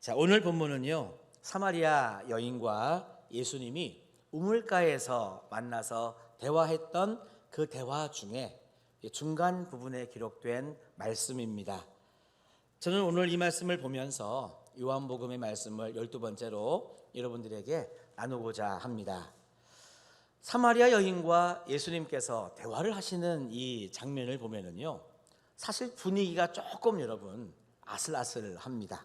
자, 오늘 본문은요, 사마리아 여인과 예수님이 우물가에서 만나서 대화했던 그 대화 중에 중간 부분에 기록된 말씀입니다. 저는 오늘 이 말씀을 보면서 요한복음의 말씀을 12번째로 여러분들에게 나누고자 합니다. 사마리아 여인과 예수님께서 대화를 하시는 이 장면을 보면은요, 사실 분위기가 조금 여러분 아슬아슬합니다.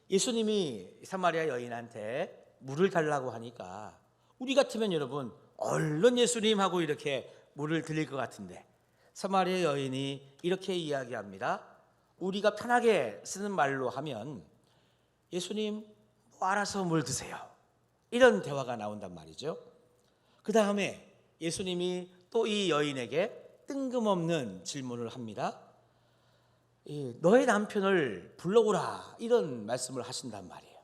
예수님이 사마리아 여인한테 물을 달라고 하니까 우리 같으면 여러분 얼른 예수님하고 이렇게 물을 드릴 것 같은데, 사마리아 여인이 이렇게 이야기합니다. 우리가 편하게 쓰는 말로 하면 예수님 뭐 알아서 물 드세요, 이런 대화가 나온단 말이죠. 그 다음에 예수님이 또 이 여인에게 뜬금없는 질문을 합니다. 너의 남편을 불러오라, 이런 말씀을 하신단 말이에요.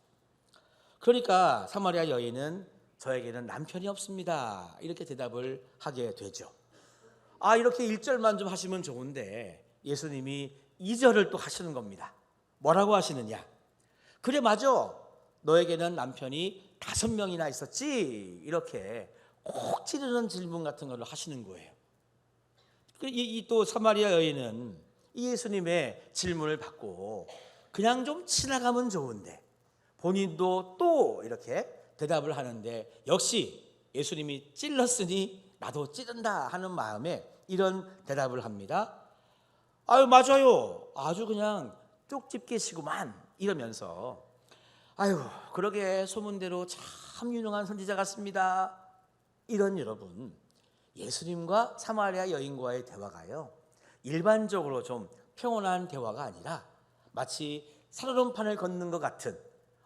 그러니까 사마리아 여인은 저에게는 남편이 없습니다, 이렇게 대답을 하게 되죠. 이렇게 1절만 좀 하시면 좋은데 예수님이 2절을 또 하시는 겁니다. 뭐라고 하시느냐? 그래, 맞아, 너에게는 남편이 5명이나 있었지, 이렇게 꼭 찌르는 질문 같은 걸 하시는 거예요. 또 사마리아 여인은 이 예수님의 질문을 받고 그냥 좀 지나가면 좋은데 본인도 또 이렇게 대답을 하는데, 역시 예수님이 찔렀으니 나도 찌른다 하는 마음에 이런 대답을 합니다. 맞아요, 아주 그냥 쪽집게시구만, 이러면서 그러게 소문대로 참 유능한 선지자 같습니다. 이런 여러분, 예수님과 사마리아 여인과의 대화가요, 일반적으로 좀 평온한 대화가 아니라 마치 살얼음판을 걷는 것 같은,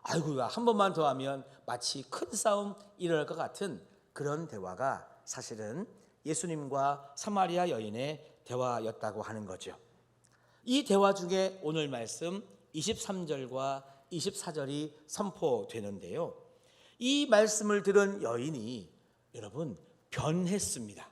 한 번만 더 하면 마치 큰 싸움 일어날 것 같은 그런 대화가 사실은 예수님과 사마리아 여인의 대화였다고 하는 거죠. 이 대화 중에 오늘 말씀 23절과 24절이 선포되는데요, 이 말씀을 들은 여인이 여러분 변했습니다.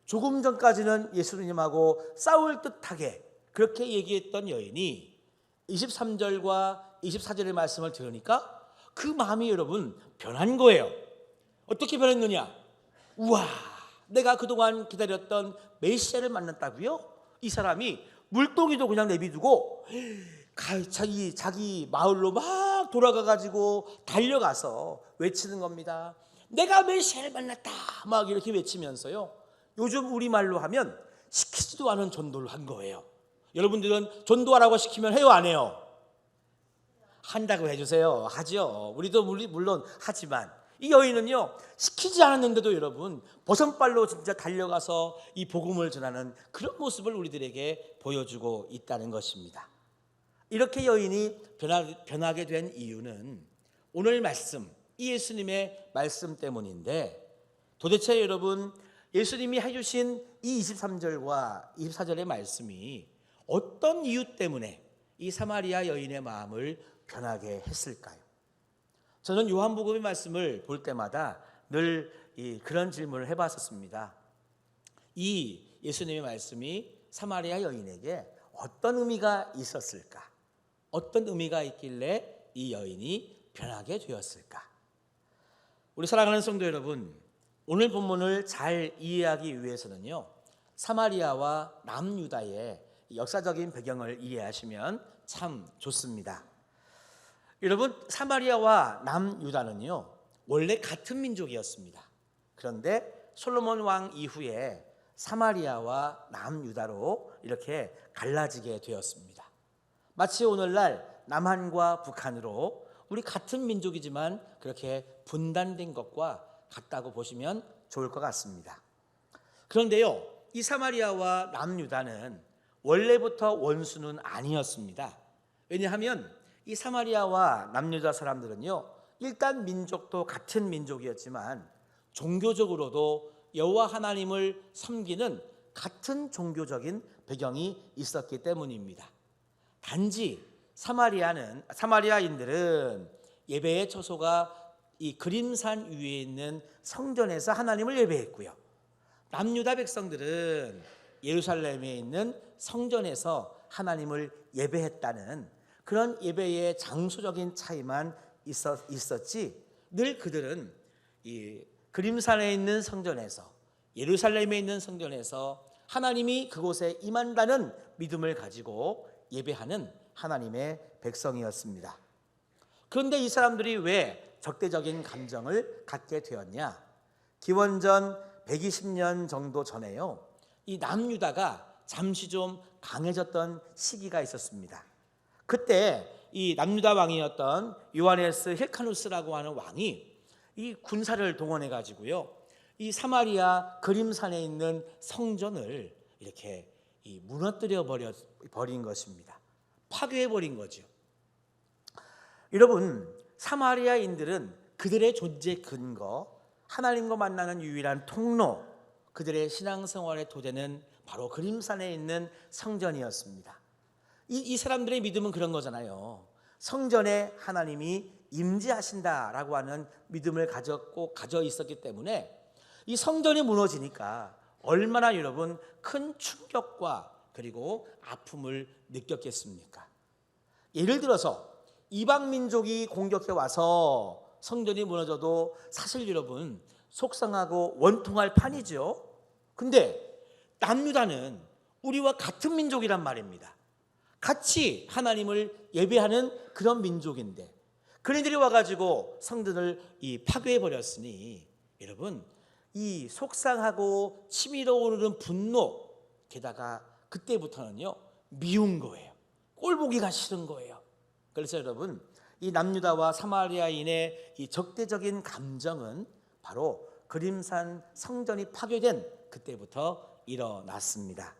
조금 전까지는 예수님하고 싸울 듯하게 그렇게 얘기했던 여인이 23절과 24절의 말씀을 들으니까 그 마음이 여러분 변한 거예요. 어떻게 변했느냐? 우와, 내가 그동안 기다렸던 메시아를 만났다고요? 이 사람이 물동이도 그냥 내비두고 자기 마을로 막 돌아가가지고 달려가서 외치는 겁니다. 내가 메시아를 만났다, 막 이렇게 외치면서요, 요즘 우리말로 하면 시키지도 않은 전도를 한 거예요. 여러분들은 전도하라고 시키면 해요, 안 해요? 한다고 해주세요. 하죠. 우리도 물론 하지만 이 여인은요, 시키지 않았는데도 여러분 버선발로 진짜 달려가서 이 복음을 전하는 그런 모습을 우리들에게 보여주고 있다는 것입니다. 이렇게 여인이 변하게 된 이유는 오늘 말씀, 이 예수님의 말씀 때문인데, 도대체 여러분 예수님이 해주신 이 23절과 24절의 말씀이 어떤 이유 때문에 이 사마리아 여인의 마음을 변하게 했을까요? 저는 요한복음의 말씀을 볼 때마다 늘 그런 질문을 해봤었습니다. 이 예수님의 말씀이 사마리아 여인에게 어떤 의미가 있었을까? 어떤 의미가 있길래 이 여인이 변하게 되었을까? 우리 사랑하는 성도 여러분, 오늘 본문을 잘 이해하기 위해서는요, 사마리아와 남유다의 역사적인 배경을 이해하시면 참 좋습니다. 여러분, 사마리아와 남유다는요, 원래 같은 민족이었습니다. 그런데 솔로몬 왕 이후에 사마리아와 남유다로 이렇게 갈라지게 되었습니다. 마치 오늘날 남한과 북한으로 우리 같은 민족이지만 그렇게 분단된 것과 같다고 보시면 좋을 것 같습니다. 그런데요, 이 사마리아와 남유다는 원래부터 원수는 아니었습니다. 왜냐하면 이 사마리아와 남유다 사람들은요, 일단 민족도 같은 민족이었지만 종교적으로도 여호와 하나님을 섬기는 같은 종교적인 배경이 있었기 때문입니다. 단지 사마리아인들은 예배의 처소가 이 그림산 위에 있는 성전에서 하나님을 예배했고요, 남유다 백성들은 예루살렘에 있는 성전에서 하나님을 예배했다는 그런 예배의 장소적인 차이만 있었지, 늘 그들은 이 그림산에 있는 성전에서, 예루살렘에 있는 성전에서 하나님이 그곳에 임한다는 믿음을 가지고 예배하는 하나님의 백성이었습니다. 그런데 이 사람들이 왜 적대적인 감정을 갖게 되었냐? 기원전 120년 정도 전에요, 이 남유다가 잠시 좀 강해졌던 시기가 있었습니다. 그때 이 남유다 왕이었던 요하네스 힐카누스라고 하는 왕이 이 군사를 동원해 가지고요, 이 사마리아 그림산에 있는 성전을 이렇게 무너뜨려 버린 것입니다. 파괴해 버린 거죠. 여러분, 사마리아인들은 그들의 존재 근거, 하나님과 만나는 유일한 통로, 그들의 신앙생활의 토대는 바로 그림산에 있는 성전이었습니다. 이 사람들의 믿음은 그런 거잖아요. 성전에 하나님이 임재하신다라고 하는 믿음을 가져 있었기 때문에 이 성전이 무너지니까 얼마나 여러분 큰 충격과 그리고 아픔을 느꼈겠습니까? 예를 들어서 이방 민족이 공격해 와서 성전이 무너져도 사실 여러분 속상하고 원통할 판이죠. 근데 남유다는 우리와 같은 민족이란 말입니다. 같이 하나님을 예배하는 그런 민족인데 그네들이 와가지고 성전을 파괴해 버렸으니 여러분, 이 속상하고 치밀어 오르는 분노, 게다가 그때부터는요 미운 거예요. 꼴보기가 싫은 거예요. 그래서 여러분, 이 남유다와 사마리아인의 이 적대적인 감정은 바로 그림산 성전이 파괴된 그때부터 일어났습니다.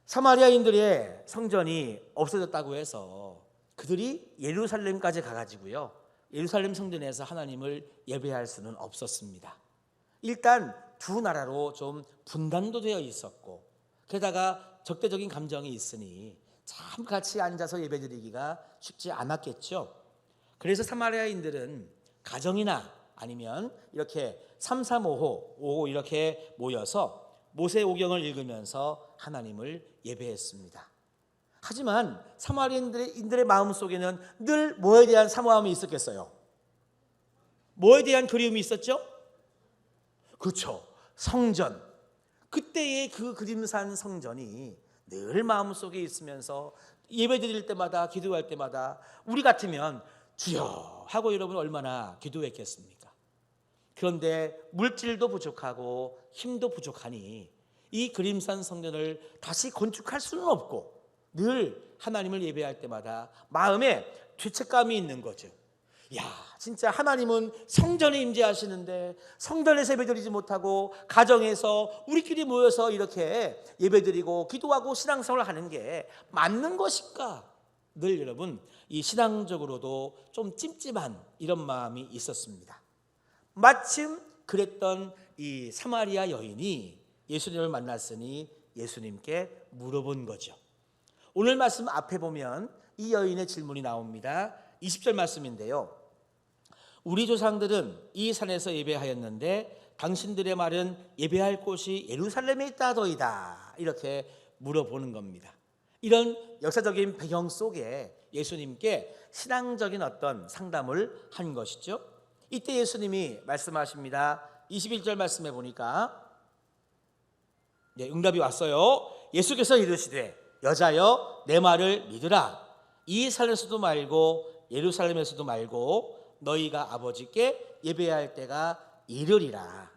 사마리아인들의 성전이 없어졌다고 해서 그들이 예루살렘까지 가가지고요, 예루살렘 성전에서 하나님을 예배할 수는 없었습니다. 일단 두 나라로 좀 분단도 되어 있었고, 게다가 적대적인 감정이 있으니 참 같이 앉아서 예배드리기가 쉽지 않았겠죠. 그래서 사마리아인들은 가정이나 아니면 이렇게 335호 이렇게 모여서 모세오경을 읽으면서 하나님을 예배했습니다. 하지만 사마리아인들의 마음속에는 늘 뭐에 대한 사모함이 있었겠어요? 뭐에 대한 그리움이 있었죠? 그렇죠, 성전. 그때의 그 그림산 성전이 늘 마음속에 있으면서 예배드릴 때마다, 기도할 때마다 우리 같으면 주여 하고 여러분 얼마나 기도했겠습니까? 그런데 물질도 부족하고 힘도 부족하니 이 그림산 성전을 다시 건축할 수는 없고 늘 하나님을 예배할 때마다 마음에 죄책감이 있는 거죠. 야, 진짜 하나님은 성전에 임재하시는데 성전에서 예배드리지 못하고 가정에서 우리끼리 모여서 이렇게 예배드리고 기도하고 신앙생활을 하는 게 맞는 것일까? 늘 여러분 이 신앙적으로도 좀 찜찜한 이런 마음이 있었습니다. 마침 그랬던 이 사마리아 여인이 예수님을 만났으니 예수님께 물어본 거죠. 오늘 말씀 앞에 보면 이 여인의 질문이 나옵니다. 20절 말씀인데요, 우리 조상들은 이 산에서 예배하였는데 당신들의 말은 예배할 곳이 예루살렘에 있다더이다, 이렇게 물어보는 겁니다. 이런 역사적인 배경 속에 예수님께 신앙적인 어떤 상담을 한 것이죠. 이때 예수님이 말씀하십니다. 21절 말씀해 보니까 응답이 왔어요. 예수께서 이르시되 여자여 내 말을 믿으라. 이 산에서도 말고 예루살렘에서도 말고 너희가 아버지께 예배할 때가 이르리라.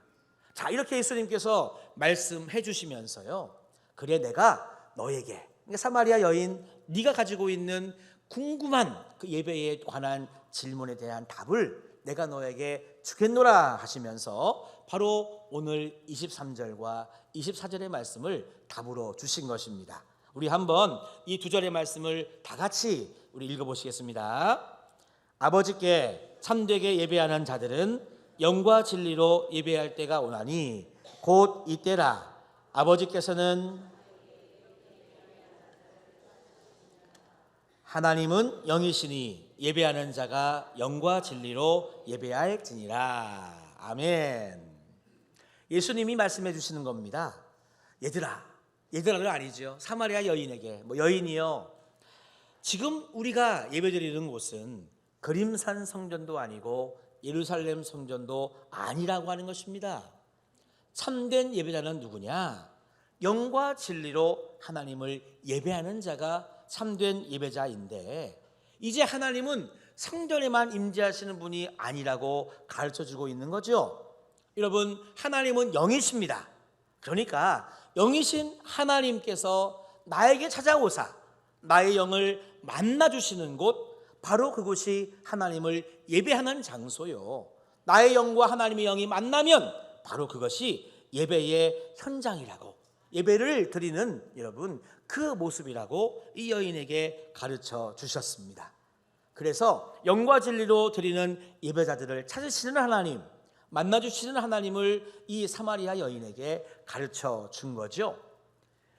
자, 이렇게 예수님께서 말씀해 주시면서요, 그래 내가 너에게, 사마리아 여인 네가 가지고 있는 궁금한 그 예배에 관한 질문에 대한 답을 내가 너에게 주겠노라 하시면서 바로 오늘 23절과 24절의 말씀을 답으로 주신 것입니다. 우리 한번 이 두 절의 말씀을 다 같이 우리 읽어보시겠습니다. 아버지께 참되게 예배하는 자들은 영과 진리로 예배할 때가 오나니 곧 이때라. 아버지께서는 하나님은 영이시니 예배하는 자가 영과 진리로 예배할지니라. 아멘. 예수님이 말씀해 주시는 얘들아는 아니죠. 사마리아 여인에게, 여인이요, 지금 우리가 예배드리는 곳은 그림산 성전도 아니고 예루살렘 성전도 아니라고 하는 것입니다. 참된 예배자는 누구냐? 영과 진리로 하나님을 예배하는 자가 참된 예배자인데, 이제 하나님은 성전에만 임재하시는 분이 아니라고 가르쳐주고 있는 거죠. 여러분, 하나님은 영이십니다. 그러니까 영이신 하나님께서 나에게 찾아오사 나의 영을 만나주시는 곳, 바로 그곳이 하나님을 예배하는 장소요. 나의 영과 하나님의 영이 만나면 바로 그것이 예배의 현장이라고, 예배를 드리는 여러분 그 모습이라고 이 여인에게 가르쳐 주셨습니다. 그래서 영과 진리로 드리는 예배자들을 찾으시는 하나님, 만나주시는 하나님을 이 사마리아 여인에게 가르쳐 준 거죠.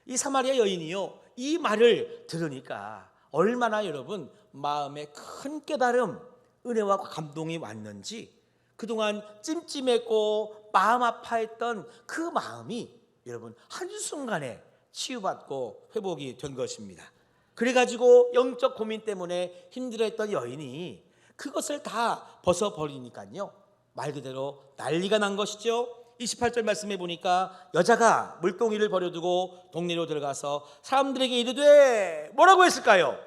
이 사마리아 여인이요, 이 말을 들으니까 얼마나 여러분 마음에 큰 깨달음, 은혜와 감동이 왔는지, 그동안 찜찜했고 마음 아파했던 그 마음이 여러분 한순간에 치유받고 회복이 된 것입니다. 그래가지고 영적 고민 때문에 힘들어했던 여인이 그것을 다 벗어버리니까요, 말 그대로 난리가 난 것이죠. 28절 말씀해 보니까 여자가 물동이를 버려두고 동네로 들어가서 사람들에게 이르되 뭐라고 했을까요?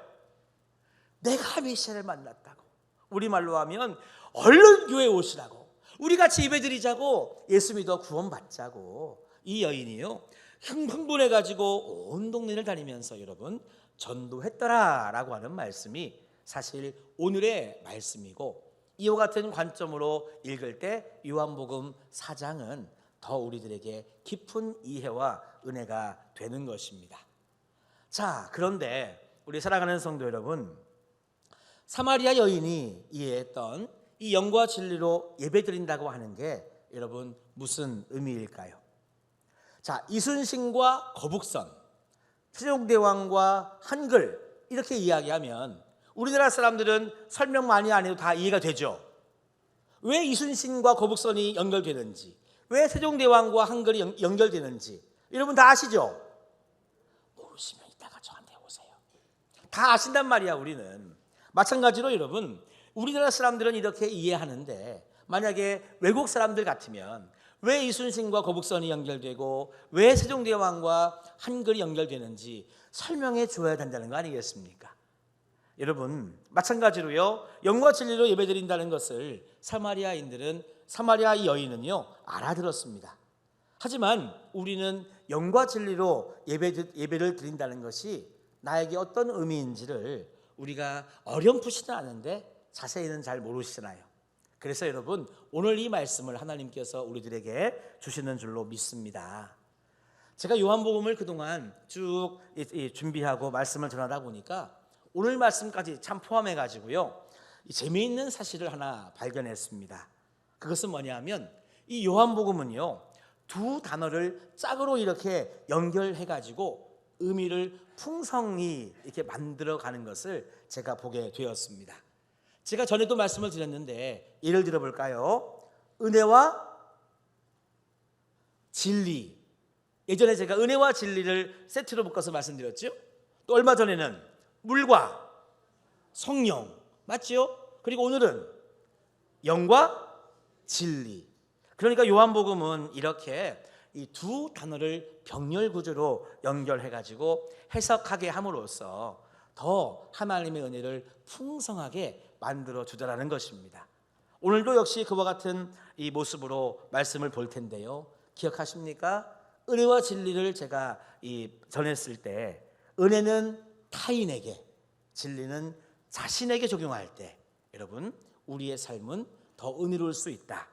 내가 메시아를 만났다고. 우리말로 하면 얼른 교회에 오시라고, 우리 같이 예배드리자고, 예수 믿어 구원받자고. 이 여인이요, 흥분해가지고 온 동네를 다니면서 여러분 전도했더라라고 하는 말씀이 사실 오늘의 말씀이고, 이와 같은 관점으로 읽을 때 요한복음 4장은 더 우리들에게 깊은 이해와 은혜가 되는 것입니다. 자, 그런데 우리 사랑하는 성도 여러분, 사마리아 여인이 이해했던 이 영과 진리로 예배드린다고 하는 게 여러분 무슨 의미일까요? 자, 이순신과 거북선, 세종대왕과 한글, 이렇게 이야기하면 우리나라 사람들은 설명 많이 안 해도 다 이해가 되죠. 왜 이순신과 거북선이 연결되는지, 왜 세종대왕과 한글이 연결되는지 여러분 다 아시죠? 모르시면 이따가 저한테 오세요. 다 아신단 말이야. 우리는 마찬가지로 여러분, 우리나라 사람들은 이렇게 이해하는데, 만약에 외국 사람들 같으면 왜 이순신과 거북선이 연결되고 왜 세종대왕과 한글이 연결되는지 설명해 줘야 된다는 거 아니겠습니까? 여러분, 마찬가지로요, 영과 진리로 예배드린다는 것을 사마리아인들은, 사마리아 여인은요 알아들었습니다. 하지만 우리는 영과 진리로 예배를 드린다는 것이 나에게 어떤 의미인지를 우리가 어렴풋이는 아는데 자세히는 잘 모르시잖아요. 그래서 여러분, 오늘 이 말씀을 하나님께서 우리들에게 주시는 줄로 믿습니다. 제가 요한복음을 그동안 쭉 준비하고 말씀을 전하다 보니까 오늘 말씀까지 참 포함해 가지고요, 재미있는 사실을 하나 발견했습니다. 그것은 뭐냐면, 이 요한복음은요 두 단어를 짝으로 이렇게 연결해 가지고 의미를 풍성히 이렇게 만들어 가는 것을 제가 보게 되었습니다. 제가 전에도 말씀을 드렸는데 예를 들어 볼까요? 은혜와 진리. 예전에 제가 은혜와 진리를 세트로 묶어서 말씀드렸죠. 또 얼마 전에는 물과 성령, 맞죠? 그리고 오늘은 영과 진리. 그러니까 요한복음은 이렇게 이 두 단어를 병렬 구조로 연결해 가지고 해석하게 함으로써 더 하나님의 은혜를 풍성하게 만들어 주더라는 것입니다. 오늘도 역시 그와 같은 이 모습으로 말씀을 볼 텐데요, 기억하십니까? 은혜와 진리를 제가 전했을 때, 은혜는 타인에게, 진리는 자신에게 적용할 때 여러분 우리의 삶은 더 은혜로울 수 있다.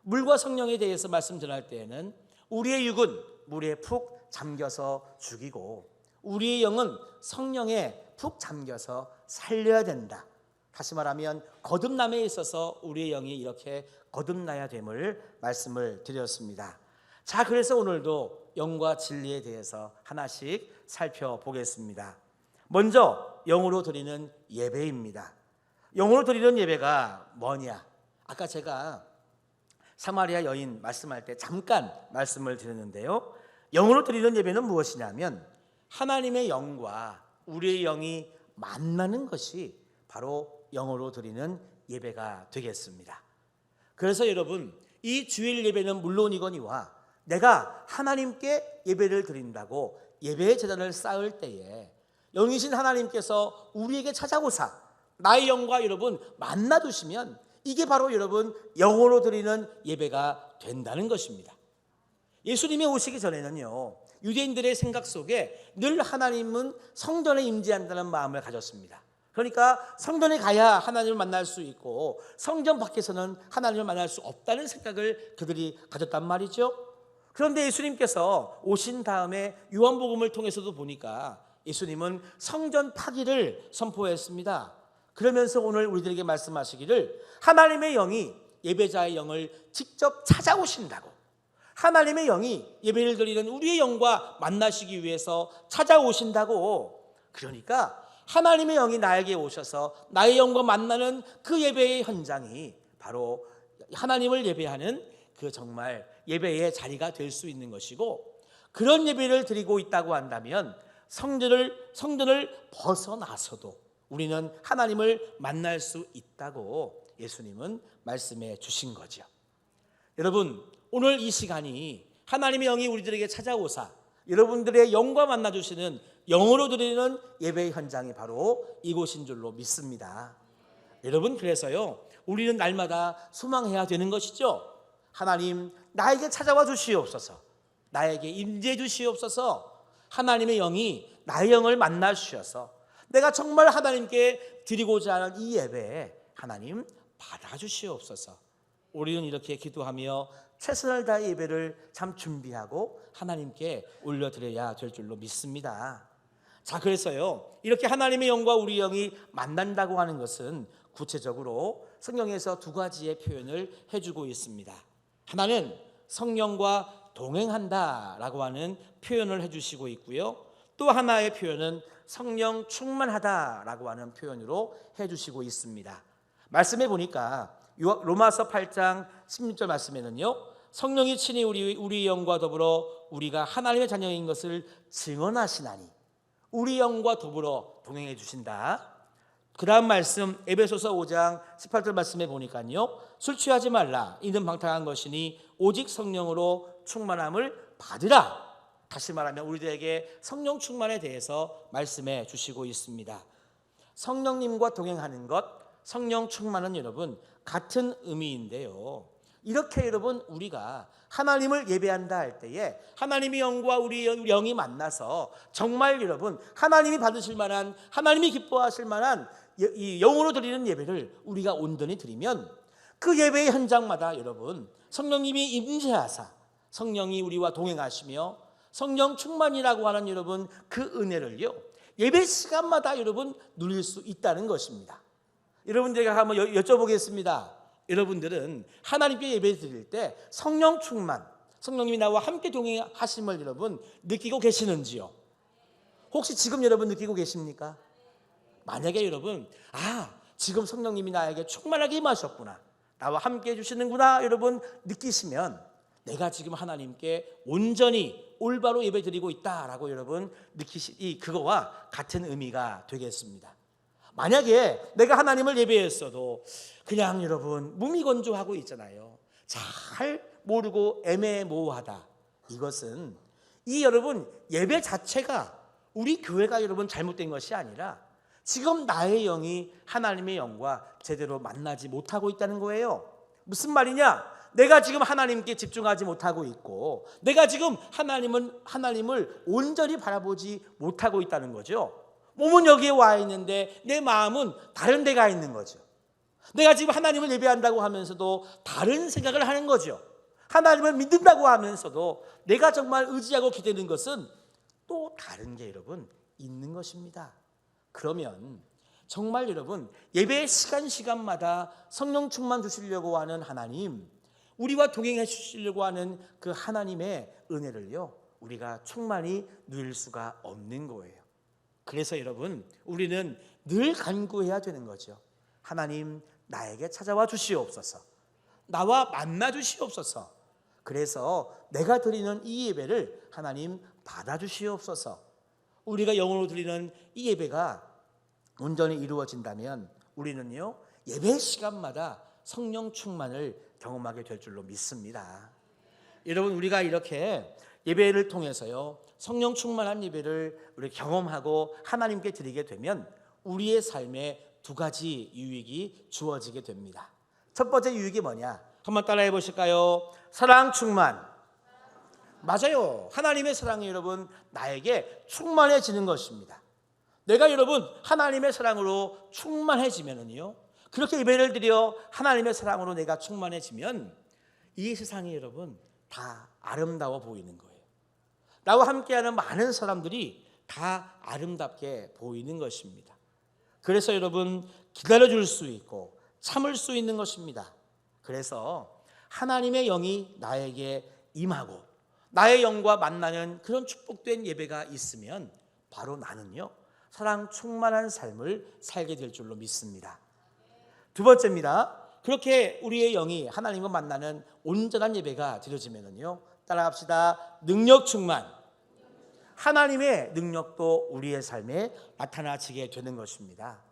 물과 성령에 대해서 말씀 전할 때에는 우리의 육은 물에 푹 잠겨서 죽이고 우리의 영은 성령에 푹 잠겨서 살려야 된다. 다시 말하면 거듭남에 있어서 우리의 영이 이렇게 거듭나야 됨을 말씀을 드렸습니다. 자, 그래서 오늘도 영과 진리에 대해서 하나씩 살펴보겠습니다. 먼저 영으로 드리는 예배입니다. 영으로 드리는 예배가 뭐냐? 아까 제가 사마리아 여인 말씀할 때 잠깐 말씀을 드렸는데요, 영으로 드리는 예배는 무엇이냐면 하나님의 영과 우리의 영이 만나는 것이 바로 영으로 드리는 예배가 되겠습니다. 그래서 여러분, 이 주일 예배는 물론이거니와 내가 하나님께 예배를 드린다고 예배의 제단을 쌓을 때에 영이신 하나님께서 우리에게 찾아오사 나의 영과 여러분 만나주시면 이게 바로 여러분 영으로 드리는 예배가 된다는 것입니다. 예수님이 오시기 전에는요, 유대인들의 생각 속에 늘 하나님은 성전에 임재한다는 마음을 가졌습니다. 그러니까 성전에 가야 하나님을 만날 수 있고 성전 밖에서는 하나님을 만날 수 없다는 생각을 그들이 가졌단 말이죠. 그런데 예수님께서 오신 다음에 요한복음을 통해서도 보니까 예수님은 성전 파기를 선포했습니다. 그러면서 오늘 우리들에게 말씀하시기를 하나님의 영이 예배자의 영을 직접 찾아오신다고, 하나님의 영이 예배를 드리는 우리의 영과 만나시기 위해서 찾아오신다고. 그러니까 하나님의 영이 나에게 오셔서 나의 영과 만나는 그 예배의 현장이 바로 하나님을 예배하는 그 정말 예배의 자리가 될 수 있는 것이고, 그런 예배를 드리고 있다고 한다면 성전을 벗어나서도 우리는 하나님을 만날 수 있다고 예수님은 말씀해 주신 거죠. 여러분, 오늘 이 시간이 하나님의 영이 우리들에게 찾아오사 여러분들의 영과 만나주시는 영으로 드리는 예배의 현장이 바로 이곳인 줄로 믿습니다. 여러분, 그래서요, 우리는 날마다 소망해야 되는 것이죠. 하나님, 나에게 찾아와 주시옵소서, 나에게 임재해 주시옵소서. 하나님의 영이 나의 영을 만나 주셔서 내가 정말 하나님께 드리고자 하는 이 예배에 하나님 받아주시옵소서. 우리는 이렇게 기도하며 최선을 다해 예배를 참 준비하고 하나님께 올려드려야 될 줄로 믿습니다. 자, 그래서요, 이렇게 하나님의 영과 우리 영이 만난다고 하는 것은 구체적으로 성경에서 두 가지의 표현을 해주고 있습니다. 하나는 성령과 동행한다라고 하는 표현을 해주시고 있고요, 또 하나의 표현은 성령 충만하다라고 하는 표현으로 해주시고 있습니다. 말씀해 보니까 로마서 8장 16절 말씀에는요, 성령이 친히 우리 영과 더불어 우리가 하나님의 자녀인 것을 증언하시나니 우리 영과 더불어 동행해 주신다. 그 다음 말씀 에베소서 5장 18절 말씀해 보니까요, 술 취하지 말라, 이는 방탕한 것이니 오직 성령으로 충만함을 받으라. 다시 말하면 우리들에게 성령 충만에 대해서 말씀해 주시고 있습니다. 성령님과 동행하는 것, 성령 충만은 여러분 같은 의미인데요, 이렇게 여러분 우리가 하나님을 예배한다 할 때에 하나님의 영과 우리 영이 만나서 정말 여러분 하나님이 받으실 만한, 하나님이 기뻐하실 만한 이 영으로 드리는 예배를 우리가 온전히 드리면 그 예배의 현장마다 여러분 성령님이 임재하사 성령이 우리와 동행하시며 성령 충만이라고 하는 여러분 그 은혜를요, 예배 시간마다 여러분 누릴 수 있다는 것입니다. 여러분들에게 한번 여쭤보겠습니다. 여러분들은 하나님께 예배 드릴 때 성령 충만, 성령님이 나와 함께 동행하심을 여러분 느끼고 계시는지요? 혹시 지금 여러분 느끼고 계십니까? 만약에 여러분, 지금 성령님이 나에게 충만하게 임하셨구나, 나와 함께 해주시는구나 여러분 느끼시면 내가 지금 하나님께 온전히 올바로 예배 드리고 있다라고 여러분 그거와 같은 의미가 되겠습니다. 만약에 내가 하나님을 예배했어도 그냥 여러분 무미건조하고 있잖아요. 잘 모르고 애매모호하다. 이것은 이 여러분 예배 자체가 우리 교회가 여러분 잘못된 것이 아니라 지금 나의 영이 하나님의 영과 제대로 만나지 못하고 있다는 거예요. 무슨 말이냐? 내가 지금 하나님께 집중하지 못하고 있고 내가 지금 하나님을 온전히 바라보지 못하고 있다는 거죠. 몸은 여기에 와 있는데 내 마음은 다른 데 가 있는 거죠. 내가 지금 하나님을 예배한다고 하면서도 다른 생각을 하는 거죠. 하나님을 믿는다고 하면서도 내가 정말 의지하고 기대는 것은 또 다른 게 여러분 있는 것입니다. 그러면 정말 여러분 예배 시간마다 성령 충만 주시려고 하는 하나님, 우리와 동행해 주시려고 하는 그 하나님의 은혜를요 우리가 충만히 누릴 수가 없는 거예요. 그래서 여러분 우리는 늘 간구해야 되는 거죠. 하나님, 나에게 찾아와 주시옵소서, 나와 만나 주시옵소서. 그래서 내가 드리는 이 예배를 하나님 받아 주시옵소서. 우리가 영으로 드리는 이 예배가 온전히 이루어진다면 우리는요 예배 시간마다 성령 충만을 경험하게 될 줄로 믿습니다. 여러분, 우리가 이렇게 예배를 통해서요 성령 충만한 예배를 우리 경험하고 하나님께 드리게 되면 우리의 삶에 두 가지 유익이 주어지게 됩니다. 첫 번째 유익이 뭐냐? 한번 따라해 보실까요? 사랑 충만. 맞아요. 하나님의 사랑이 여러분 나에게 충만해지는 것입니다. 내가 여러분 하나님의 사랑으로 충만해지면은요, 그렇게 예배를 드려 하나님의 사랑으로 내가 충만해지면 이 세상이 여러분 다 아름다워 보이는 거예요. 나와 함께하는 많은 사람들이 다 아름답게 보이는 것입니다. 그래서 여러분 기다려줄 수 있고 참을 수 있는 것입니다. 그래서 하나님의 영이 나에게 임하고 나의 영과 만나는 그런 축복된 예배가 있으면 바로 나는요 사랑 충만한 삶을 살게 될 줄로 믿습니다. 두 번째입니다. 그렇게 우리의 영이 하나님과 만나는 온전한 예배가 드려지면은요, 따라합시다. 능력 충만. 하나님의 능력도 우리의 삶에 나타나지게 되는 것입니다.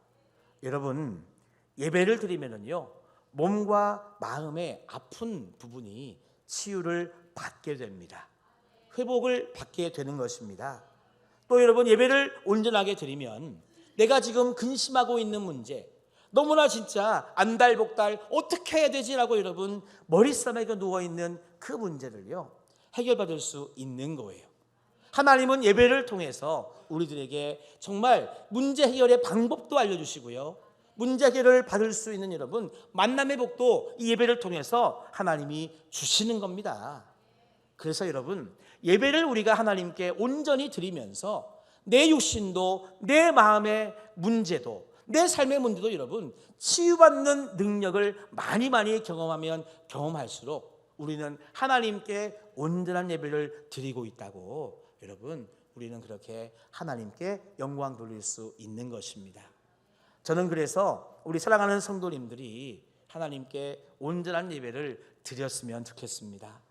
여러분, 예배를 드리면은요 몸과 마음의 아픈 부분이 치유를 받게 됩니다. 회복을 받게 되는 것입니다. 또 여러분, 예배를 온전하게 드리면 내가 지금 근심하고 있는 문제, 너무나 진짜 안달복달 어떻게 해야 되지라고 여러분 머릿속에 누워있는 그 문제를요 해결받을 수 있는 거예요. 하나님은 예배를 통해서 우리들에게 정말 문제 해결의 방법도 알려주시고요, 문제 해결을 받을 수 있는 여러분 만남의 복도 이 예배를 통해서 하나님이 주시는 겁니다. 그래서 여러분 예배를 우리가 하나님께 온전히 드리면서 내 육신도 내 마음의 문제도 내 삶의 문제도 여러분 치유받는 능력을 많이 경험하면 경험할수록 우리는 하나님께 온전한 예배를 드리고 있다고 여러분 우리는 그렇게 하나님께 영광 돌릴 수 있는 것입니다. 저는 그래서 우리 사랑하는 성도님들이 하나님께 온전한 예배를 드렸으면 좋겠습니다.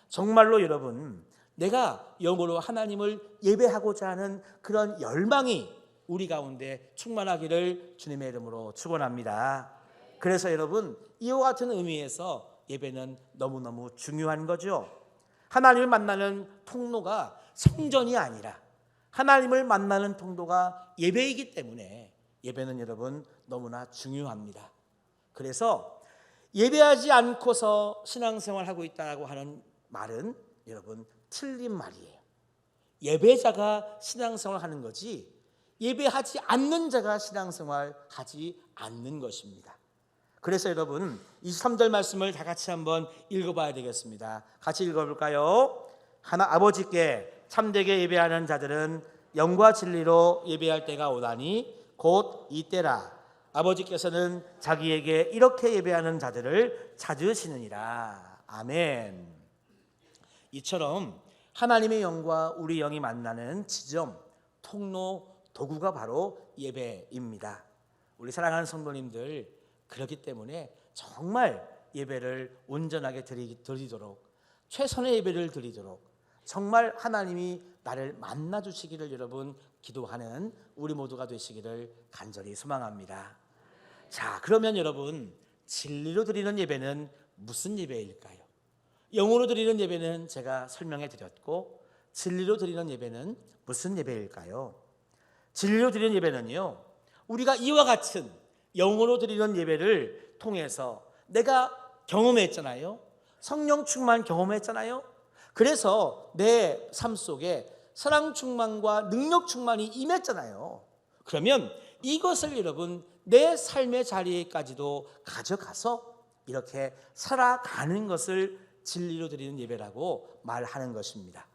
정말로 여러분 내가 영으로 하나님을 예배하고자 하는 그런 열망이 우리 가운데 충만하기를 주님의 이름으로 축원합니다. 그래서 여러분 이와 같은 의미에서 예배는 너무너무 중요한 거죠. 하나님을 만나는 통로가 성전이 아니라 하나님을 만나는 통로가 예배이기 때문에 예배는 여러분 너무나 중요합니다. 그래서 예배하지 않고서 신앙생활하고 있다고 하는 말은 여러분 틀린 말이에요. 예배자가 신앙생활하는 거지 예배하지 않는 자가 신앙생활하지 않는 것입니다. 그래서 여러분 23절 말씀을 다 같이 한번 읽어봐야 되겠습니다. 같이 읽어볼까요? 아버지께 참되게 예배하는 자들은 영과 진리로 예배할 때가 오다니 곧 이때라. 아버지께서는 자기에게 이렇게 예배하는 자들을 찾으시느니라. 아멘. 이처럼 하나님의 영과 우리 영이 만나는 지점, 통로, 도구가 바로 예배입니다. 우리 사랑하는 성도님들, 그렇기 때문에 정말 예배를 온전하게 드리도록 최선의 예배를 드리도록 정말 하나님이 나를 만나 주시기를 여러분 기도하는 우리 모두가 되시기를 간절히 소망합니다. 자, 그러면 여러분 진리로 드리는 예배는 무슨 예배일까요? 영으로 드리는 예배는 제가 설명해 드렸고 진리로 드리는 예배는 무슨 예배일까요? 진리로 드리는 예배는요 우리가 이와 같은 영으로 드리는 예배를 통해서 내가 경험했잖아요. 성령 충만 경험했잖아요. 그래서 내 삶 속에 사랑 충만과 능력 충만이 임했잖아요. 그러면 이것을 여러분 내 삶의 자리에까지도 가져가서 이렇게 살아가는 것을 진리로 드리는 예배라고 말하는 것입니다.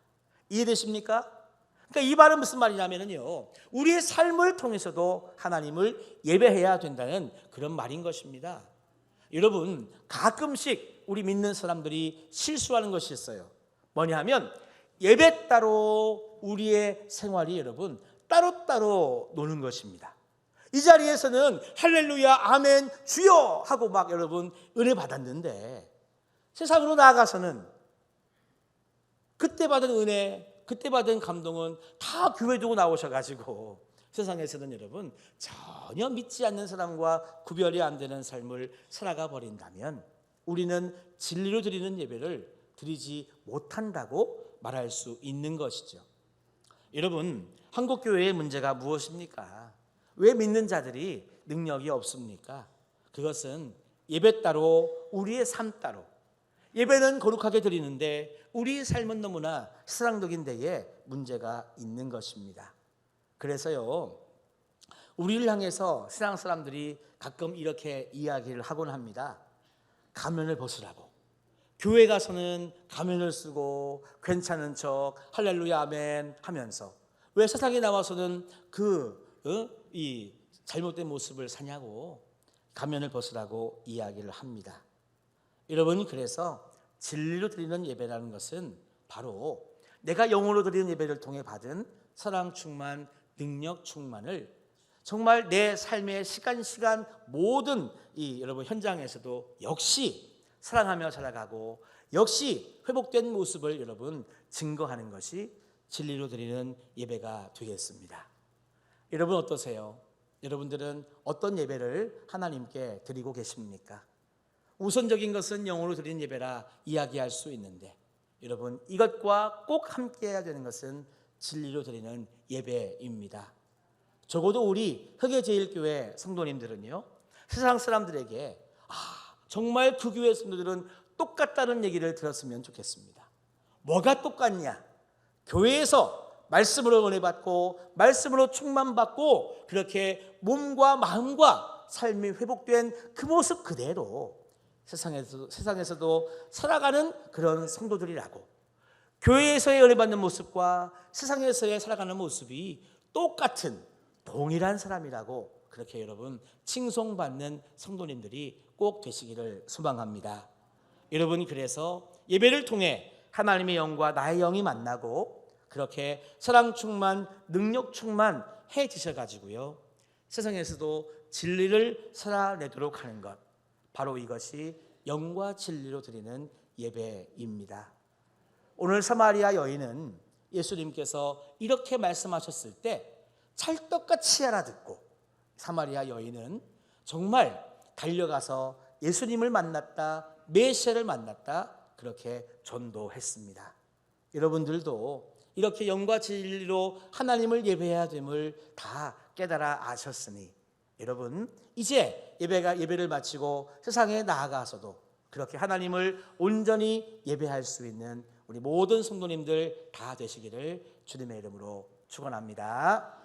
이해되십니까? 그러니까 이 말은 무슨 말이냐면요 우리의 삶을 통해서도 하나님을 예배해야 된다는 그런 말인 것입니다. 여러분 가끔씩 우리 믿는 사람들이 실수하는 것이 있어요. 뭐냐 하면 예배 따로 우리의 생활이 여러분 따로따로 노는 것입니다. 이 자리에서는 할렐루야 아멘 주여 하고 막 여러분 은혜 받았는데 세상으로 나아가서는 그때 받은 은혜 그때 받은 감동은 다 교회 두고 나오셔가지고 세상에서는 여러분 전혀 믿지 않는 사람과 구별이 안 되는 삶을 살아가 버린다면 우리는 진리로 드리는 예배를 드리지 못한다고 말할 수 있는 것이죠. 여러분, 한국 교회의 문제가 무엇입니까? 왜 믿는 자들이 능력이 없습니까? 그것은 예배 따로 우리의 삶 따로, 예배는 거룩하게 드리는데 우리의 삶은 너무나 세상적인 데에 문제가 있는 것입니다. 그래서요, 우리를 향해서 세상 사람들이 가끔 이렇게 이야기를 하곤 합니다. 가면을 벗으라고. 교회 가서는 가면을 쓰고 괜찮은 척 할렐루야 아멘 하면서 왜 세상에 나와서는 이 잘못된 모습을 사냐고 가면을 벗으라고 이야기를 합니다. 여러분, 그래서 진리로 드리는 예배라는 것은 바로 내가 영으로 드리는 예배를 통해 받은 사랑 충만, 능력 충만을 정말 내 삶의 시간 모든 여러분 현장에서도 역시 사랑하며 살아가고 역시 회복된 모습을 여러분 증거하는 것이 진리로 드리는 예배가 되겠습니다. 여러분 어떠세요? 여러분들은 어떤 예배를 하나님께 드리고 계십니까? 우선적인 것은 영으로 드리는 예배라 이야기할 수 있는데 여러분 이것과 꼭 함께 해야 되는 것은 진리로 드리는 예배입니다. 적어도 우리 흑예제일교회 성도님들은요, 세상 사람들에게 정말 그 교회 성도들은 똑같다는 얘기를 들었으면 좋겠습니다. 뭐가 똑같냐? 교회에서 말씀으로 은혜 받고 말씀으로 충만받고 그렇게 몸과 마음과 삶이 회복된 그 모습 그대로 세상에서도 살아가는 그런 성도들이라고, 교회에서의 은혜 받는 모습과 세상에서의 살아가는 모습이 똑같은 동일한 사람이라고 그렇게 여러분 칭송받는 성도님들이 꼭 되시기를 소망합니다. 여러분, 그래서 예배를 통해 하나님의 영과 나의 영이 만나고 그렇게 사랑 충만, 능력 충만해지셔가지고요, 세상에서도 진리를 살아내도록 하는 것, 바로 이것이 영과 진리로 드리는 예배입니다. 오늘 사마리아 여인은 예수님께서 이렇게 말씀하셨을 때 찰떡같이 알아듣고 사마리아 여인은 정말 달려가서 예수님을 만났다, 메시아를 만났다, 그렇게 전도했습니다. 여러분들도 이렇게 영과 진리로 하나님을 예배해야 됨을 다 깨달아 아셨으니 여러분 이제 예배를 마치고 세상에 나아가서도 그렇게 하나님을 온전히 예배할 수 있는 우리 모든 성도님들 다 되시기를 주님의 이름으로 축원합니다.